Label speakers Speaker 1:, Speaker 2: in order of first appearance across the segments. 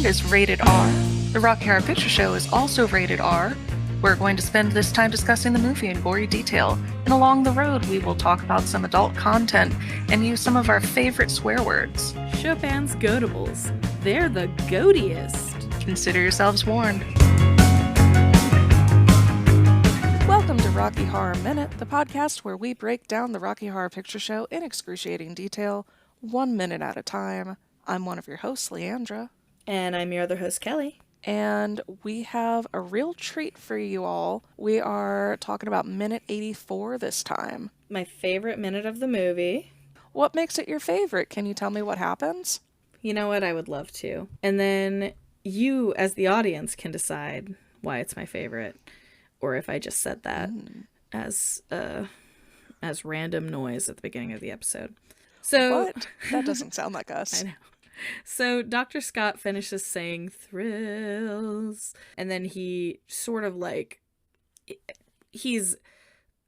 Speaker 1: and is rated R. The Rocky Horror Picture Show is also rated R. We're going to spend this time discussing the movie in gory detail, and along the road we will talk about some adult content and use some of our favorite swear words.
Speaker 2: Chopin's Goatables. They're the goatiest.
Speaker 1: Consider yourselves warned. Welcome to Rocky Horror Minute, the podcast where we break down the Rocky Horror Picture Show in excruciating detail, 1 minute at a time. I'm one of your hosts, Leandra.
Speaker 2: And I'm your other host, Kelly.
Speaker 1: And we have a real treat for you all. We are talking about minute 84 this time.
Speaker 2: My favorite minute of the movie.
Speaker 1: What makes it your favorite? Can you tell me what happens?
Speaker 2: You know what? I would love to. And then you, as the audience, can decide why it's my favorite. Or if I just said that as random noise at the beginning of the episode. So
Speaker 1: what? That doesn't sound like us.
Speaker 2: I know. So Dr. Scott finishes saying thrills, and then he sort of he's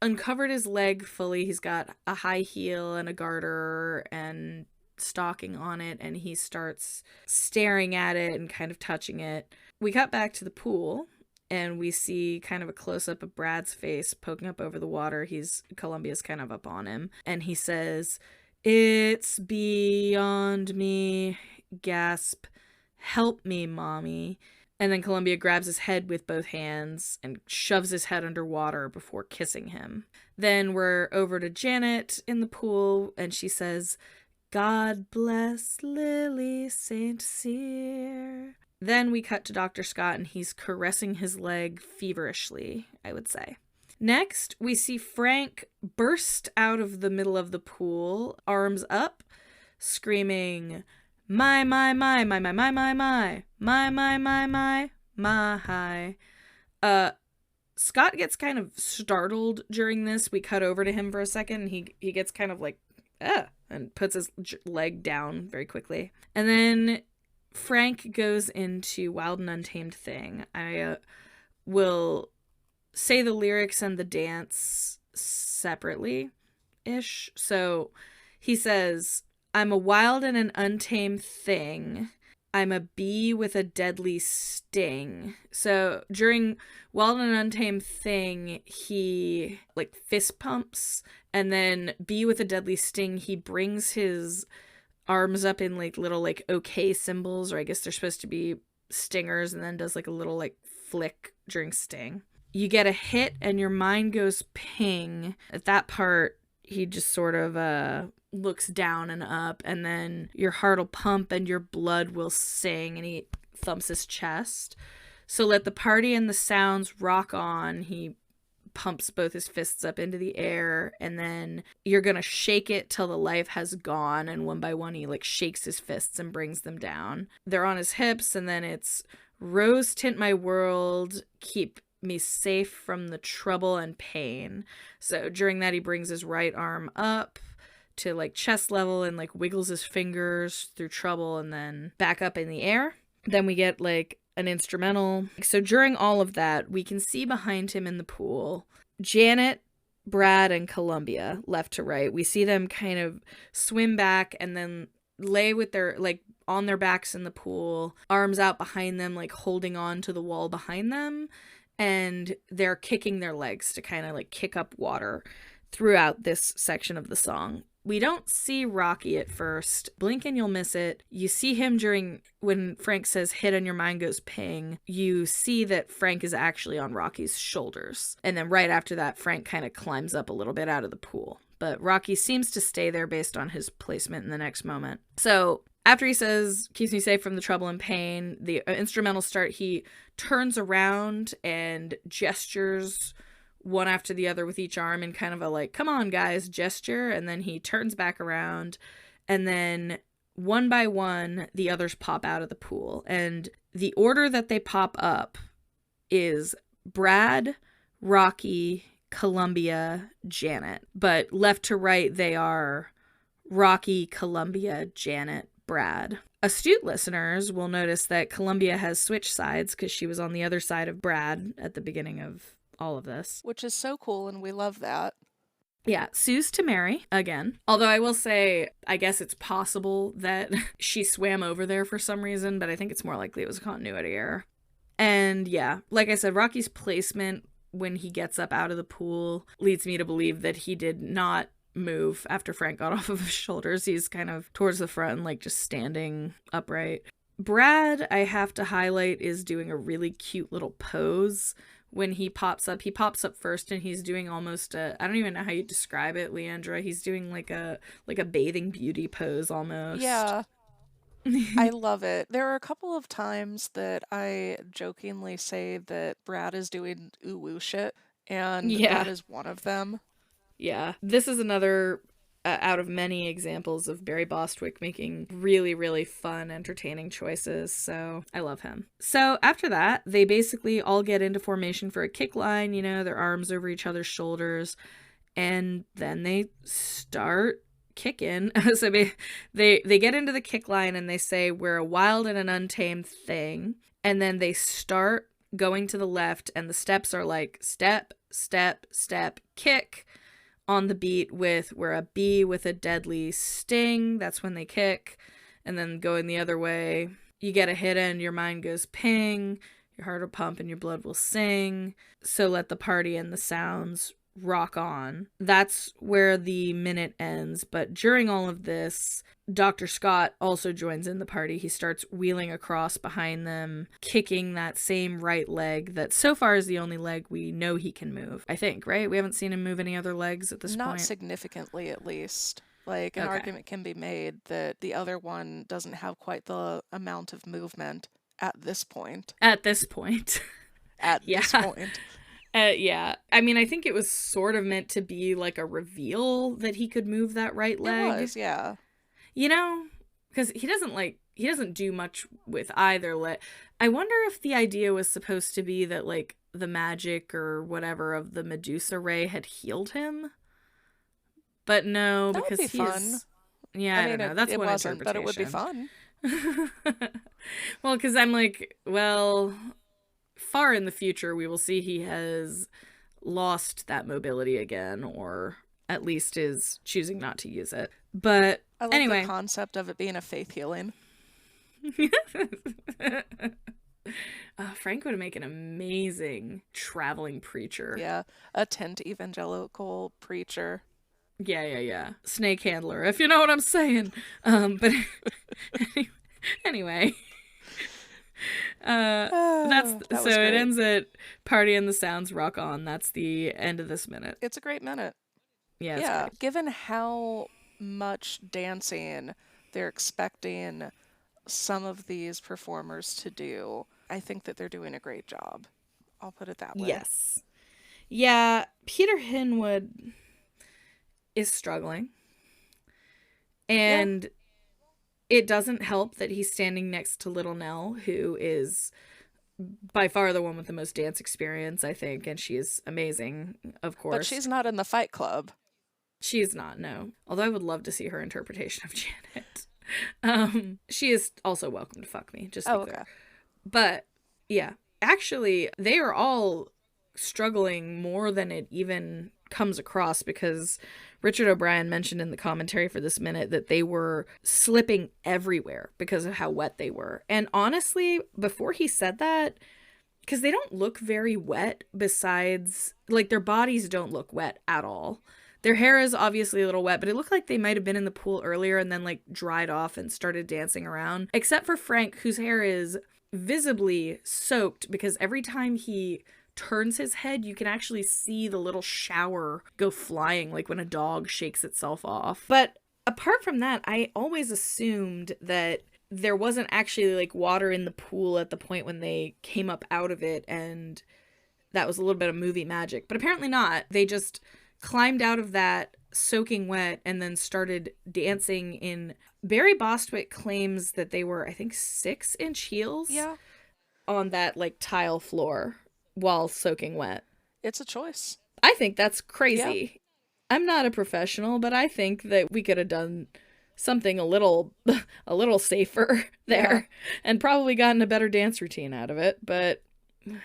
Speaker 2: uncovered his leg fully. He's got a high heel and a garter and stocking on it, and he starts staring at it and kind of touching it. We cut back to the pool, and we see kind of a close-up of Brad's face poking up over the water. Columbia's kind of up on him, and he says, "It's beyond me," gasp, "help me, mommy." And then Columbia grabs his head with both hands and shoves his head underwater before kissing him. Then we're over to Janet in the pool, and she says, "God bless Lily St. Cyr." Then we cut to Dr. Scott, and he's caressing his leg feverishly, I would say. Next, we see Frank burst out of the middle of the pool, arms up, screaming, "My, my, my, my, my, my, my, my, my, my, my, my, my." Scott gets kind of startled during this. We cut over to him for a second, and he gets kind of like, and puts his leg down very quickly. And then Frank goes into Wild and Untamed Thing. I will say the lyrics and the dance separately-ish. So he says, "I'm a wild and an untamed thing. I'm a bee with a deadly sting." So during Wild and Untamed Thing, he fist pumps, and then bee with a deadly sting, he brings his arms up in little okay symbols, or I guess they're supposed to be stingers, and then does a little flick during sting. You get a hit and your mind goes ping. At that part, he just sort of looks down and up, and then your heart will pump and your blood will sing, and he thumps his chest. So let the party and the sounds rock on. He pumps both his fists up into the air, and then you're gonna shake it till the life has gone, and one by one he shakes his fists and brings them down. They're on his hips, and then it's "Rose tint my world, keep me safe from the trouble and pain." So during that, he brings his right arm up to chest level and wiggles his fingers through trouble, and then back up in the air. Then we get an instrumental. So during all of that, we can see behind him in the pool Janet, Brad, and Columbia, left to right. We see them kind of swim back and then lay with their on their backs in the pool, arms out behind them, holding on to the wall behind them. And they're kicking their legs to kind of kick up water throughout this section of the song. We don't see Rocky at first. Blink and you'll miss it. You see him when Frank says "hit and your mind goes ping." You see that Frank is actually on Rocky's shoulders. And then right after that, Frank kind of climbs up a little bit out of the pool. But Rocky seems to stay there based on his placement in the next moment. So after he says, "keeps me safe from the trouble and pain," the instrumental start, he turns around and gestures one after the other with each arm in kind of a "come on guys" gesture, and then he turns back around, and then one by one the others pop out of the pool, and the order that they pop up is Brad, Rocky, Columbia, Janet, but left to right they are Rocky, Columbia, Janet, Brad. Astute listeners will notice that Columbia has switched sides because she was on the other side of Brad at the beginning of all of this.
Speaker 1: Which is so cool, and we love that.
Speaker 2: Yeah, Sue's to marry again. Although I will say, I guess it's possible that she swam over there for some reason, but I think it's more likely it was a continuity error. And yeah, like I said, Rocky's placement when he gets up out of the pool leads me to believe that he did not move after Frank got off of his shoulders. He's kind of towards the front and like just standing upright. Brad, I have to highlight, is doing a really cute little pose when he pops up. He pops up first and he's doing almost a, I don't even know how you describe it, Leandra. He's doing like a bathing beauty pose almost.
Speaker 1: Yeah. I love it. There are a couple of times that I jokingly say that Brad is doing ooh woo shit, and that is one of them.
Speaker 2: Yeah. This is another out of many examples of Barry Bostwick making really, really fun, entertaining choices. So I love him. So after that, they basically all get into formation for a kick line, you know, their arms over each other's shoulders, and then they start kicking. So they get into the kick line and they say, "We're a wild and an untamed thing." And then they start going to the left, and the steps are like step, step, step, kick on the beat with "We're a bee with a deadly sting." That's when they kick. And then going the other way, you get a hit and your mind goes ping, your heart will pump and your blood will sing. So let the party and the sounds rock on. That's where the minute ends. But during all of this, Dr. Scott also joins in the party. He starts wheeling across behind them, kicking that same right leg that so far is the only leg we know he can move. I think, right? We haven't seen him move any other legs at this point.
Speaker 1: Not significantly, at least. Like, an argument can be made that the other one doesn't have quite the amount of movement at this point.
Speaker 2: At this point.
Speaker 1: This point.
Speaker 2: Yeah. I mean, I think it was sort of meant to be like a reveal that he could move that right leg.
Speaker 1: It was, yeah.
Speaker 2: You know, because he doesn't do much with either leg. I wonder if the idea was supposed to be that, like, the magic or whatever of the Medusa ray had healed him. But no,
Speaker 1: that
Speaker 2: because
Speaker 1: would be fun.
Speaker 2: Yeah, I don't know. That's one interpretation.
Speaker 1: But it would be fun.
Speaker 2: Well, because I'm like, well, far in the future, we will see he has lost that mobility again, or at least is choosing not to use it. But
Speaker 1: I love
Speaker 2: anyway,
Speaker 1: the concept of it being a faith healing.
Speaker 2: Frank would make an amazing traveling preacher.
Speaker 1: Yeah, a tent evangelical preacher.
Speaker 2: Yeah. Snake handler, if you know what I'm saying. But anyway. So it ends at "Party and the Sounds Rock On." That's the end of this minute.
Speaker 1: It's a great minute.
Speaker 2: Yeah.
Speaker 1: Given how much dancing they're expecting some of these performers to do, I think that they're doing a great job. I'll put it that way.
Speaker 2: Yes. Yeah, Peter Hinwood is struggling. And it doesn't help that he's standing next to Little Nell, who is by far the one with the most dance experience, I think, and she is amazing, of course.
Speaker 1: But she's not in the Fight Club.
Speaker 2: She is not, no. Although I would love to see her interpretation of Janet. She is also welcome to fuck me, just to be clear. Okay. But, yeah. Actually, they are all struggling more than it even comes across, because Richard O'Brien mentioned in the commentary for this minute that they were slipping everywhere because of how wet they were. And honestly, before he said that, because they don't look very wet, besides, like, their bodies don't look wet at all. Their hair is obviously a little wet, but it looked like they might have been in the pool earlier and then, like, dried off and started dancing around. Except for Frank, whose hair is visibly soaked, because every time he turns his head, you can actually see the little shower go flying, like when a dog shakes itself off. But apart from that, I always assumed that there wasn't actually, like, water in the pool at the point when they came up out of it, and that was a little bit of movie magic. But apparently not. They just climbed out of that soaking wet and then started dancing in... Barry Bostwick claims that they were, I think, 6-inch heels on that, like, tile floor while soaking wet.
Speaker 1: It's a choice.
Speaker 2: I think that's crazy. Yeah. I'm not a professional, but I think that we could have done something a little safer there and probably gotten a better dance routine out of it, but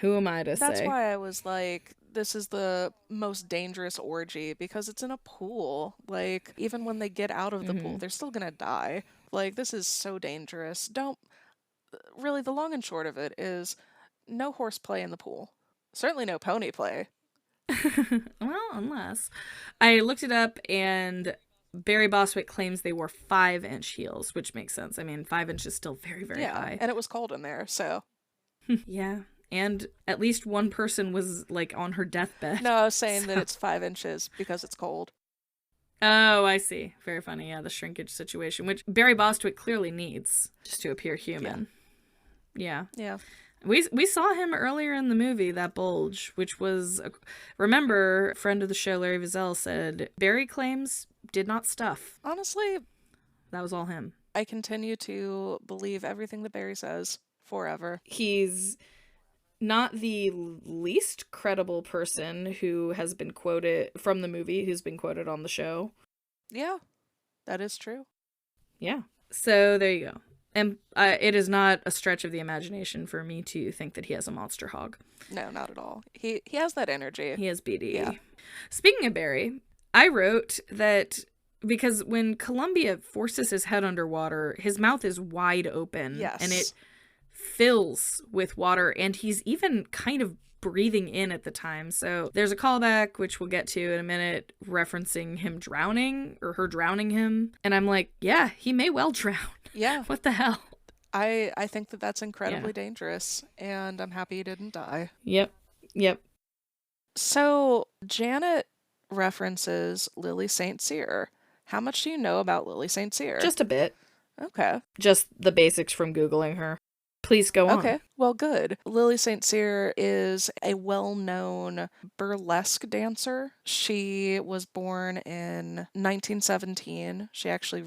Speaker 2: who am I to say?
Speaker 1: That's why I was like, this is the most dangerous orgy because it's in a pool. Like, even when they get out of the pool,
Speaker 2: Mm-hmm.
Speaker 1: they're still gonna die. Like, this is so dangerous. Don't really, the long and short of it is no horseplay in the pool. Certainly no pony play.
Speaker 2: Well, unless I looked it up, and Barry Bostwick claims they wore 5-inch heels, which makes sense. I mean, 5 inches is still very, very
Speaker 1: Yeah,
Speaker 2: high.
Speaker 1: and it was cold in there, so.
Speaker 2: Yeah. And at least one person was like on her deathbed.
Speaker 1: No, I was saying
Speaker 2: So.
Speaker 1: that it's 5 inches because it's cold.
Speaker 2: Oh, I see. Very funny. Yeah, the shrinkage situation, which Barry Bostwick clearly needs just to appear human. Yeah.
Speaker 1: Yeah.
Speaker 2: We saw him earlier in the movie, that bulge, which was, remember, friend of the show, Larry Vizell, said Barry claims did not stuff.
Speaker 1: Honestly,
Speaker 2: That was all him.
Speaker 1: I continue to believe everything that Barry says forever.
Speaker 2: He's not the least credible person who has been quoted from the movie, who's been quoted on the show.
Speaker 1: Yeah, that is true.
Speaker 2: Yeah. So there you go. And it is not a stretch of the imagination for me to think that he has a monster hog.
Speaker 1: No, not at all. He has that energy.
Speaker 2: He has BD.
Speaker 1: Yeah.
Speaker 2: Speaking of Barry, I wrote that because when Columbia forces his head underwater, his mouth is wide open.
Speaker 1: Yes.
Speaker 2: And it fills with water, and he's even kind of breathing in at the time. So there's a callback, which we'll get to in a minute, referencing him drowning, or her drowning him. And I'm like, yeah, he may well drown.
Speaker 1: Yeah.
Speaker 2: What the hell?
Speaker 1: I think that that's incredibly dangerous, and I'm happy he didn't die.
Speaker 2: Yep.
Speaker 1: So Janet references Lily St. Cyr. How much do you know about Lily St. Cyr?
Speaker 2: Just a bit.
Speaker 1: Okay.
Speaker 2: Just the basics from Googling her. Please go on.
Speaker 1: Okay, well, good. Lily St. Cyr is a well-known burlesque dancer. She was born in 1917. She actually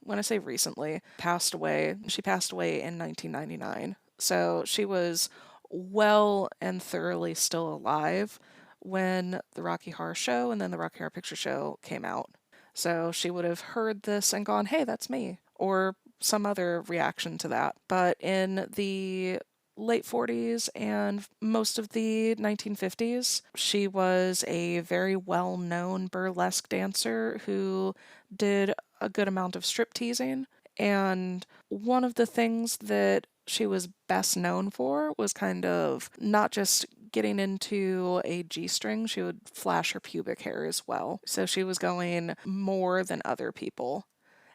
Speaker 1: when I say recently, passed away. She passed away in 1999. So she was well and thoroughly still alive when the Rocky Horror Show and then the Rocky Horror Picture Show came out. So she would have heard this and gone, hey, that's me. Or some other reaction to that. But in the late 40s and most of the 1950s, she was a very well-known burlesque dancer who did a good amount of strip teasing. And one of the things that she was best known for was kind of not just getting into a G-string, she would flash her pubic hair as well. So she was going more than other people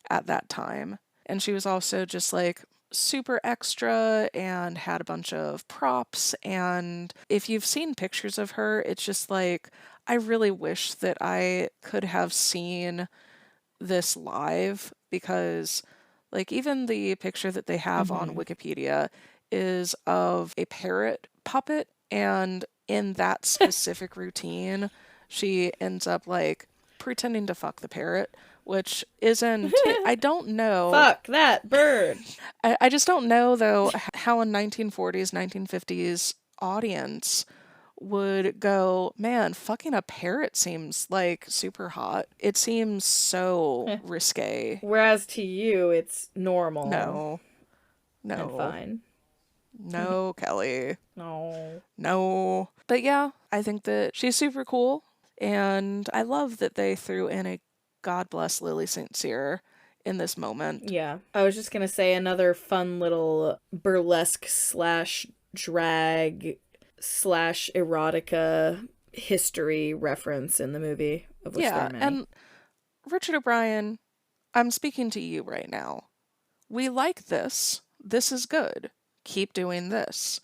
Speaker 1: at that time. And she was also just like super extra and had a bunch of props. And if you've seen pictures of her, it's just like, I really wish that I could have seen this live, because like even the picture that they have on Wikipedia is of a parrot puppet. And in that specific routine, she ends up like pretending to fuck the parrot, which isn't, I don't know.
Speaker 2: Fuck that bird.
Speaker 1: I just don't know, though, how a 1940s, 1950s audience would go, man, fucking a parrot seems like super hot. It seems so risque.
Speaker 2: Whereas to you, it's normal.
Speaker 1: No.
Speaker 2: And fine.
Speaker 1: No, Kelly.
Speaker 2: No.
Speaker 1: But yeah, I think that she's super cool. And I love that they threw in a God bless Lily St. Cyr in this moment.
Speaker 2: Yeah. I was just going to say another fun little burlesque / drag / erotica history reference in the movie, of which there are many.
Speaker 1: And Richard O'Brien, I'm speaking to you right now. We like this. This is good. Keep doing this.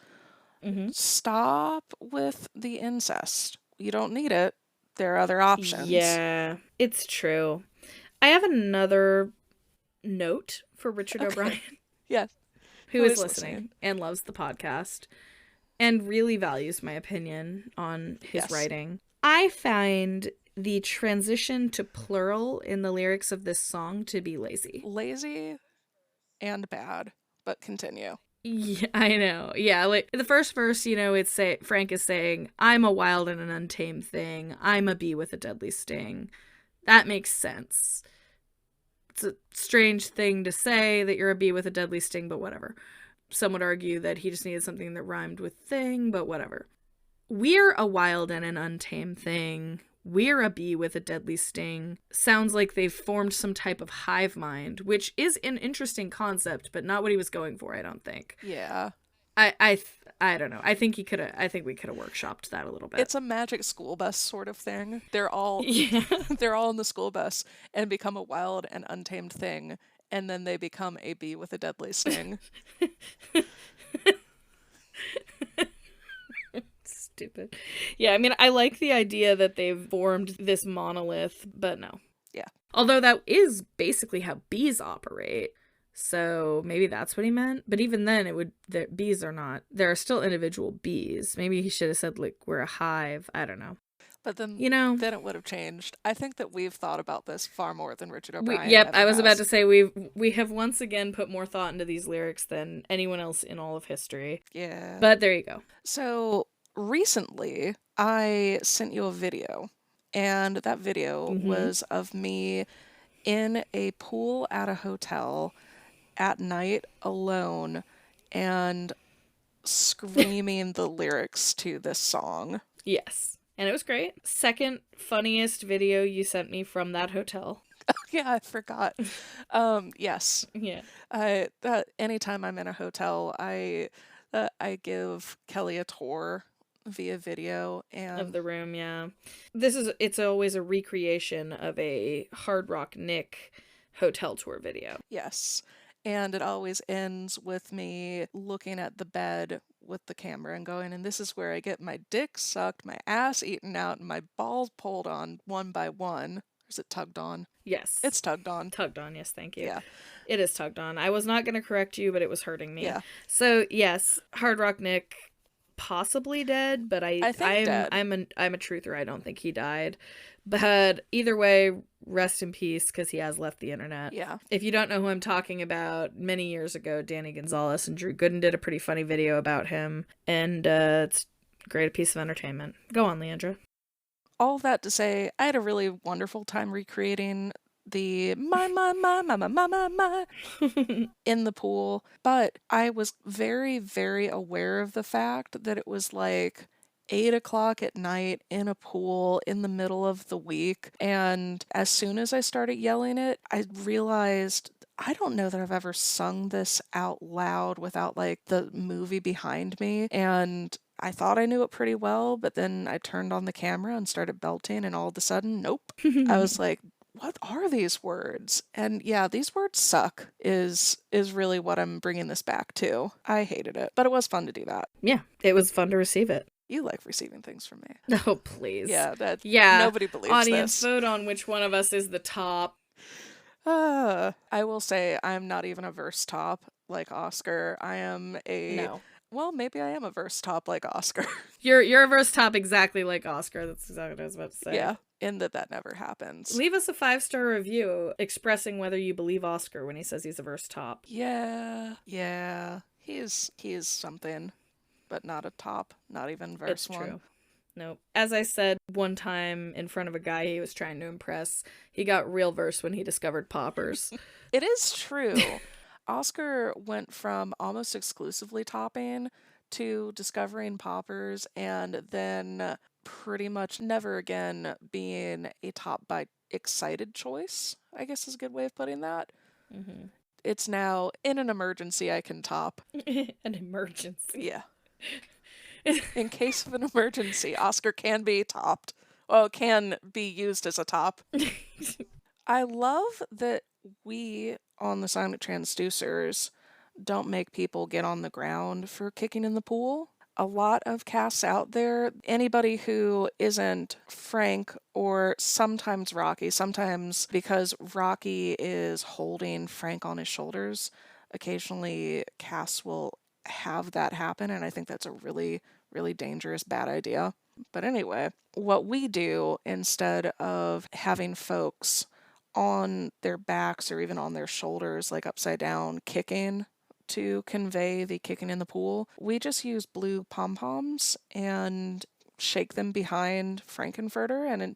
Speaker 1: Stop with the incest. You don't need it. There are other options.
Speaker 2: Yeah, it's true. I have another note for Richard O'Brien.
Speaker 1: Yes.
Speaker 2: Who is listening and loves the podcast and really values my opinion on his writing. I find the transition to plural in the lyrics of this song to be lazy.
Speaker 1: Lazy and bad, but continue.
Speaker 2: Yeah, I know. Yeah, like the first verse, Frank is saying, I'm a wild and an untamed thing. I'm a bee with a deadly sting. That makes sense. It's a strange thing to say that you're a bee with a deadly sting, but whatever. Some would argue that he just needed something that rhymed with thing, but whatever. We're a wild and an untamed thing. We're a bee with a deadly sting. Sounds like they've formed some type of hive mind, which is an interesting concept, but not what he was going for, I don't think.
Speaker 1: Yeah.
Speaker 2: I don't know. I think we could have workshopped that a little bit.
Speaker 1: It's a magic school bus sort of thing. They're all
Speaker 2: Yeah.
Speaker 1: they're all in the school bus and become a wild and untamed thing, and then they become a bee with a deadly sting.
Speaker 2: Stupid. Yeah, I mean, I like the idea that they've formed this monolith, but no.
Speaker 1: Yeah.
Speaker 2: Although that is basically how bees operate. So maybe that's what he meant. But even then, bees are not. There are still individual bees. Maybe he should have said, like, we're a hive. I don't know.
Speaker 1: But then,
Speaker 2: then
Speaker 1: it would have changed. I think that we've thought about this far more than Richard
Speaker 2: O'Brien.
Speaker 1: O'Brien.
Speaker 2: I was about to say we have once again put more thought into these lyrics than anyone else in all of history.
Speaker 1: Yeah.
Speaker 2: But there you go.
Speaker 1: So recently, I sent you a video, and that video was of me in a pool at a hotel at night alone and screaming the lyrics to this song.
Speaker 2: Yes. And it was great. Second funniest video you sent me from that hotel.
Speaker 1: Yeah, I forgot. Yes.
Speaker 2: Yeah.
Speaker 1: Anytime I'm in a hotel, I give Kelly a tour via video and
Speaker 2: of the room. Yeah, it's always a recreation of a Hard Rock Nick hotel tour video.
Speaker 1: Yes. And it always ends with me looking at the bed with the camera and going, and this is where I get my dick sucked, my ass eaten out, and my balls pulled on one by one. Or is it tugged on?
Speaker 2: Yes.
Speaker 1: It's tugged on.
Speaker 2: Tugged on, yes, thank you.
Speaker 1: Yeah.
Speaker 2: It is tugged on. I was not going to correct you, but it was hurting me.
Speaker 1: Yeah.
Speaker 2: So, yes, Hard Rock Nick possibly dead, but I'm
Speaker 1: dead.
Speaker 2: I'm a truther. I don't think he died. But either way, rest in peace, because he has left the internet.
Speaker 1: Yeah.
Speaker 2: If you don't know who I'm talking about, many years ago, Danny Gonzalez and Drew Gooden did a pretty funny video about him, and it's a great piece of entertainment. Go on, Leandra.
Speaker 1: All that to say, I had a really wonderful time recreating the my in the pool, but I was very, very aware of the fact that it was like 8 o'clock at night in a pool in the middle of the week. And as soon as I started yelling it, I realized I don't know that I've ever sung this out loud without like the movie behind me. And I thought I knew it pretty well, but then I turned on the camera and started belting, and all of a sudden, nope. I was like, what are these words? And yeah, these words suck is really what I'm bringing this back to. I hated it, but it was fun to do that.
Speaker 2: Yeah, it was fun to receive it.
Speaker 1: You like receiving things from me.
Speaker 2: Oh, please.
Speaker 1: Yeah, nobody believes
Speaker 2: audience,
Speaker 1: this.
Speaker 2: Vote on which one of us is the top.
Speaker 1: I will say I'm not even a verse top like Oscar. I am a...
Speaker 2: No.
Speaker 1: Well, maybe I am a verse top like Oscar.
Speaker 2: You're a verse top exactly like Oscar. That's exactly what I was about to say.
Speaker 1: Yeah, in that never happens.
Speaker 2: Leave us a 5-star review expressing whether you believe Oscar when he says he's a verse top.
Speaker 1: Yeah. He is something, but not a top, not even verse
Speaker 2: It's
Speaker 1: one.
Speaker 2: True. Nope. As I said one time in front of a guy he was trying to impress, he got real verse when he discovered poppers.
Speaker 1: It is true. Oscar went from almost exclusively topping to discovering poppers and then pretty much never again being a top by excited choice, I guess is a good way of putting that.
Speaker 2: Mm-hmm.
Speaker 1: It's now, in an emergency, I can top.
Speaker 2: An emergency.
Speaker 1: Yeah. In case of an emergency, Oscar can be topped. Well, can be used as a top. I love that we, on the Silent Transducers, don't make people get on the ground for kicking in the pool. A lot of casts out there, anybody who isn't Frank or sometimes Rocky, sometimes because Rocky is holding Frank on his shoulders, occasionally casts will have that happen, and I think that's a really, really dangerous, bad idea. But anyway, what we do instead of having folks on their backs or even on their shoulders, like upside down, kicking to convey the kicking in the pool, we just use blue pom-poms and shake them behind Frankenfurter, and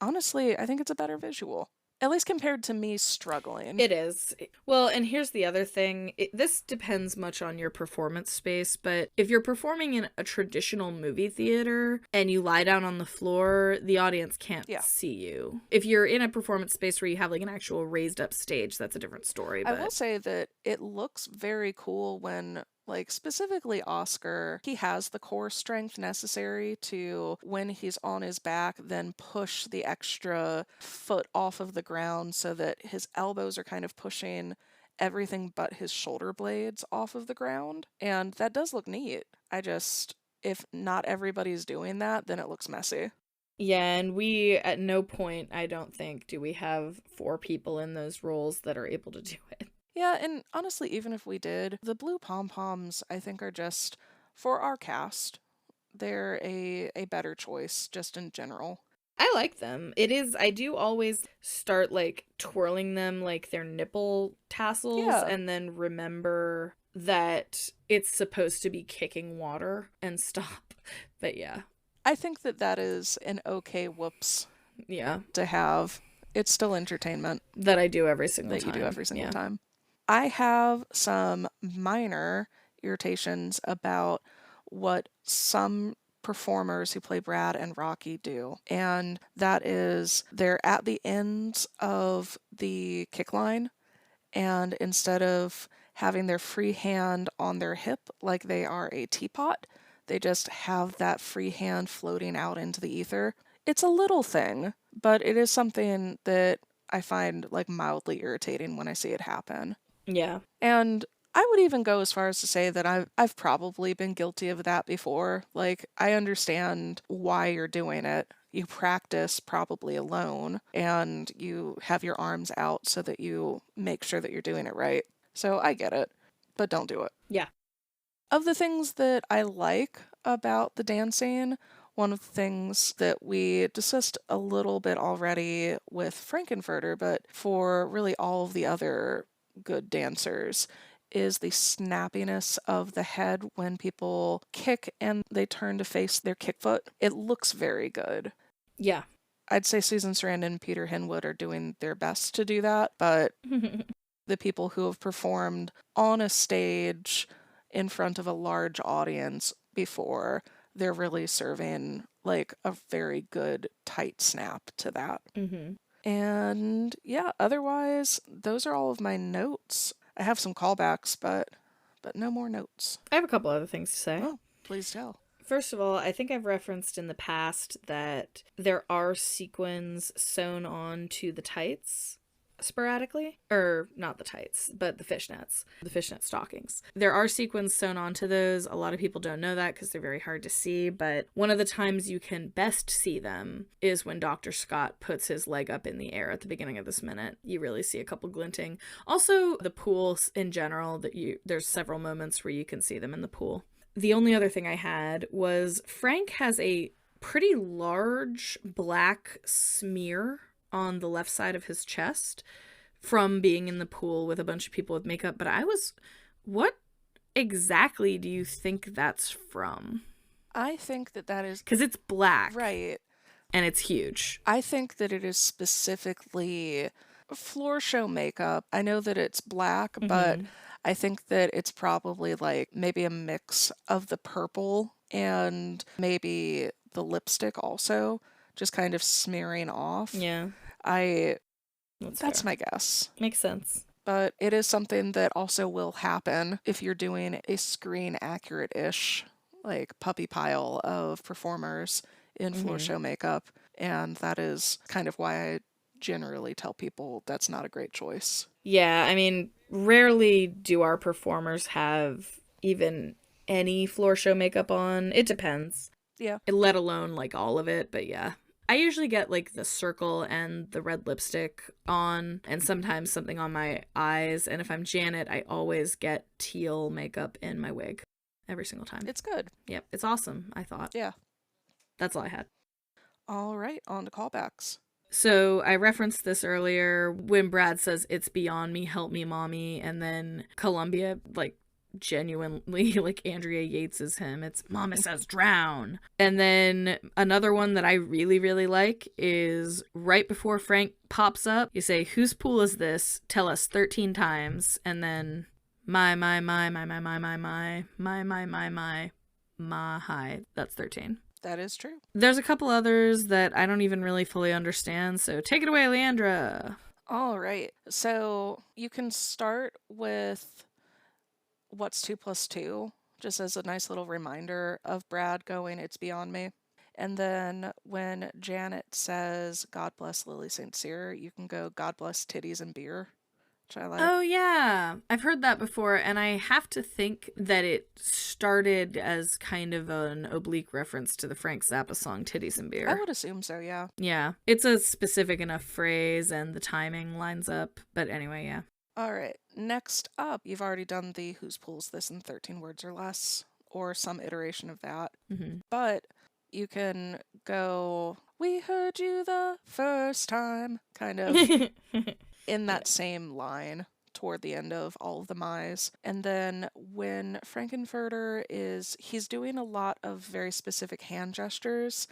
Speaker 1: honestly, I think it's a better visual.
Speaker 3: At least compared to me struggling.
Speaker 2: It is. Well, and here's the other thing. This depends much on your performance space, but if you're performing in a traditional movie theater and you lie down on the floor, the audience can't see you. If you're in a performance space where you have like an actual raised up stage, that's a different story. But
Speaker 3: I will say that it looks very cool when, like, specifically Oscar, he has the core strength necessary to, when he's on his back, then push the extra foot off of the ground so that his elbows are kind of pushing everything but his shoulder blades off of the ground. And that does look neat. If not everybody's doing that, then it looks messy.
Speaker 2: Yeah, and we, at no point, I don't think, do we have 4 people in those roles that are able to do it.
Speaker 3: Yeah, and honestly, even if we did, the blue pom-poms, I think, are just, for our cast, they're a better choice, just in general.
Speaker 2: I like them. I do always start, like, twirling them like they're nipple tassels, and then remember that it's supposed to be kicking water and stop. But yeah.
Speaker 3: I think that is an okay whoops.
Speaker 2: Yeah.
Speaker 3: To have. It's still entertainment.
Speaker 2: That I do every single
Speaker 3: time.
Speaker 2: That
Speaker 3: you do every single time. I have some minor irritations about what some performers who play Brad and Rocky do. And that is, they're at the ends of the kick line, and instead of having their free hand on their hip like they are a teapot, they just have that free hand floating out into the ether. It's a little thing, but it is something that I find, like, mildly irritating when I see it happen.
Speaker 2: Yeah.
Speaker 3: And I would even go as far as to say that I've probably been guilty of that before. Like, I understand why you're doing it. You practice probably alone, and you have your arms out so that you make sure that you're doing it right. So I get it, but don't do it.
Speaker 2: Yeah.
Speaker 3: Of the things that I like about the dancing, one of the things that we discussed a little bit already with Frankenfurter, but for really all of the other good dancers, is the snappiness of the head when people kick and they turn to face their kick foot. It looks very good.
Speaker 2: Yeah.
Speaker 3: I'd say Susan Sarandon and Peter Hinwood are doing their best to do that, but the people who have performed on a stage in front of a large audience before, they're really serving, like, a very good tight snap to that.
Speaker 2: Mm-hmm.
Speaker 3: And yeah, otherwise, those are all of my notes. I have some callbacks, but no more notes.
Speaker 2: I have a couple other things to say.
Speaker 3: Oh, please tell.
Speaker 2: First of all, I think I've referenced in the past that there are sequins sewn on to the tights sporadically. Or not the tights, but the fishnets stockings. There are sequins sewn onto those. A lot of people don't know that because they're very hard to see, but one of the times you can best see them is when Dr. Scott puts his leg up in the air at the beginning of this minute. You really see a couple glinting. Also, the pools in general, there's several moments where you can see them in the pool. The only other thing I had was Frank has a pretty large black smear on the left side of his chest from being in the pool with a bunch of people with makeup, but what exactly do you think that's from?
Speaker 3: I think that is...
Speaker 2: because it's black.
Speaker 3: Right.
Speaker 2: And it's huge.
Speaker 3: I think that it is specifically floor show makeup. I know that it's black, but I think that it's probably like maybe a mix of the purple and maybe the lipstick also, just kind of smearing off.
Speaker 2: Yeah.
Speaker 3: That's my guess.
Speaker 2: Makes sense.
Speaker 3: But it is something that also will happen if you're doing a screen accurate-ish, like, puppy pile of performers in floor show makeup. And that is kind of why I generally tell people that's not a great choice.
Speaker 2: Yeah, I mean, rarely do our performers have even any floor show makeup on. It depends.
Speaker 3: Yeah.
Speaker 2: Let alone, like, all of it, but yeah. I usually get, like, the circle and the red lipstick on, and sometimes something on my eyes, and if I'm Janet, I always get teal makeup in my wig. Every single time.
Speaker 3: It's good.
Speaker 2: Yep, it's awesome, I thought.
Speaker 3: Yeah.
Speaker 2: That's all I had.
Speaker 3: All right, on to callbacks.
Speaker 2: So I referenced this earlier when Brad says, "It's beyond me, help me, mommy," and then Columbia, like, genuinely like Andrea Yates is him. It's Mama says drown. And then another one that I really, really like is right before Frank pops up, you say, "Whose pool is this? Tell us 13 times." And then my, hi. That's 13.
Speaker 3: That is true.
Speaker 2: There's a couple others that I don't even really fully understand, so take it away, Leandra.
Speaker 3: All right. So you can start with what's 2 plus 2, just as a nice little reminder of Brad going, "It's beyond me." And then when Janet says, "God bless Lily St. Cyr," you can go, "God bless titties and beer," which I like.
Speaker 2: Oh, yeah. I've heard that before, and I have to think that it started as kind of an oblique reference to the Frank Zappa song Titties and Beer.
Speaker 3: I would assume so, yeah.
Speaker 2: Yeah. It's a specific enough phrase, and the timing lines up. But anyway, yeah.
Speaker 3: All right. Next up, you've already done the "Whose pool's this" in 13 words or less, or some iteration of that.
Speaker 2: Mm-hmm.
Speaker 3: But you can go, "We heard you the first time," kind of in that same line toward the end of all of the my's. And then when Frankenfurter he's doing a lot of very specific hand gestures,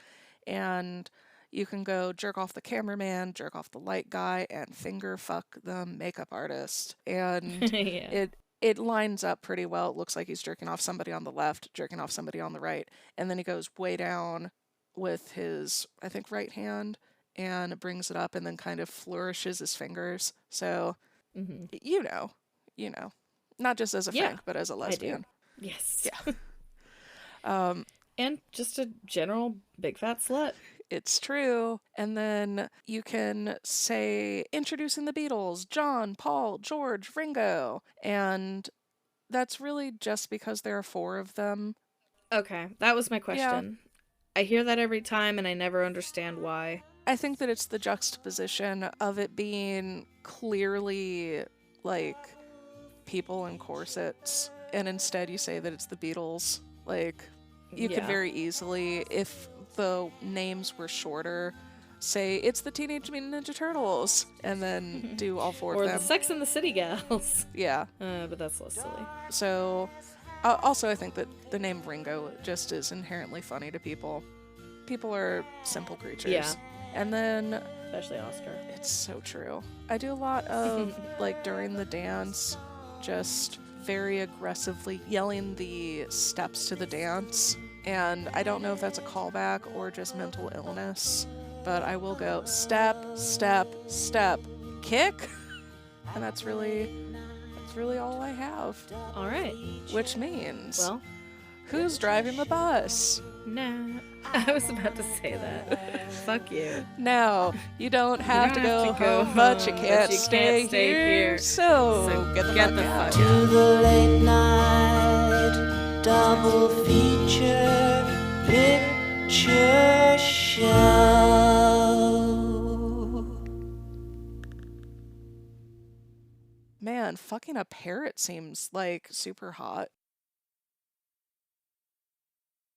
Speaker 3: and you can go, "Jerk off the cameraman, jerk off the light guy, and finger fuck the makeup artist." And
Speaker 2: Yeah.
Speaker 3: it lines up pretty well. It looks like he's jerking off somebody on the left, jerking off somebody on the right, and then he goes way down with his, I think, right hand, and brings it up and then kind of flourishes his fingers. So, you know, not just as a
Speaker 2: Yeah,
Speaker 3: Frank, but as a lesbian.
Speaker 2: Yes.
Speaker 3: Yeah.
Speaker 2: And just a general big fat slut.
Speaker 3: It's true. And then you can say, "Introducing the Beatles, John, Paul, George, Ringo." And that's really just because there are 4 of them.
Speaker 2: Okay, that was my question. Yeah. I hear that every time, and I never understand why.
Speaker 3: I think that it's the juxtaposition of it being clearly like people in corsets, and instead you say that it's the Beatles. Like, you could very easily, if the names were shorter, say it's the Teenage Mutant Ninja Turtles, and then do all 4 of them.
Speaker 2: Or the Sex and the City Gals.
Speaker 3: Yeah.
Speaker 2: But that's less silly.
Speaker 3: So, also I think that the name Ringo just is inherently funny to people. People are simple creatures.
Speaker 2: Yeah.
Speaker 3: And then,
Speaker 2: especially Oscar.
Speaker 3: It's so true. I do a lot of, like, during the dance, just very aggressively yelling the steps to the dance. And I don't know if that's a callback or just mental illness, but I will go step, step, step, kick. And that's really all I have.
Speaker 2: All right.
Speaker 3: Which means,
Speaker 2: well,
Speaker 3: who's driving the bus?
Speaker 2: No. I was about to say that. Fuck you.
Speaker 3: No, you don't have to go home, but you can't stay here. So get the fuck out.
Speaker 4: To the late night double feature picture show.
Speaker 3: Man, fucking a parrot seems like super hot.